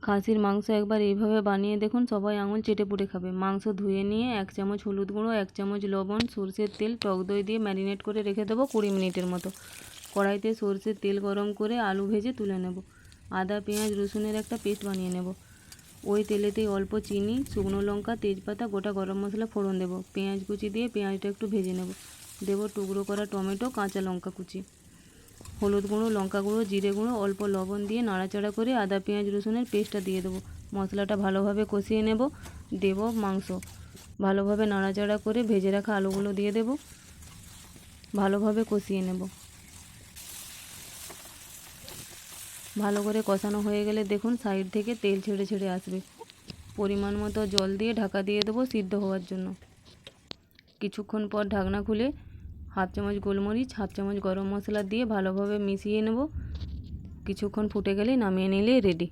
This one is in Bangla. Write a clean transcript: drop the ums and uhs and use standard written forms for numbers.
খাসির মাংস একবার এইভাবে বানিয়ে দেখুন, সবাই আঙুল চেটে পুটে খাবে। মাংস ধুয়ে নিয়ে 1 চামচ হলুদ গুঁড়ো, 1 চামচ লবণ, সরষের তেল, টক দই দিয়ে ম্যারিনেট করে রেখে দেবো 20 মিনিটের মতো। কড়াইতে সরষের তেল গরম করে আলু ভেজে তুলে নেব। আদা পেঁয়াজ রসুনের একটা পেস্ট বানিয়ে নেব। ওই তেলেতেই অল্প চিনি, শুকনো লঙ্কা, তেজপাতা, গোটা গরম মশলা ফোড়ন দেব। পেঁয়াজ কুচি দিয়ে পেঁয়াজটা একটু ভেজে নেব। দেব টুকরো করা টমেটো, কাঁচা লঙ্কা কুচি, হলুদ গুঁড়ো, লঙ্কা গুঁড়ো, জিরে গুঁড়ো, অল্প লবণ দিয়ে নাড়াচাড়া করে আদা পেঁয়াজ রসুনের পেস্টটা দিয়ে দেবো। মশলাটা ভালোভাবে কষিয়ে নেব। দেব মাংস, ভালোভাবে নাড়াচাড়া করে ভেজে রাখা আলুগুলো দিয়ে দেব। ভালোভাবে কষিয়ে নেব। ভালো করে কষানো হয়ে গেলে দেখুন সাইড থেকে তেল ছেড়ে ছেড়ে আসবে। পরিমাণ মতো জল দিয়ে ঢাকা দিয়ে দেবো সিদ্ধ হওয়ার জন্য। কিছুক্ষণ পর ঢাকনা খুলে 1/2 চামচ গোলমরিচ, 1/2 চামচ গরম মশলা দিয়ে ভালোভাবে মিশিয়ে নেব। কিছুক্ষণ ফুটে গেলেই নামিয়ে নিলেই রেডি।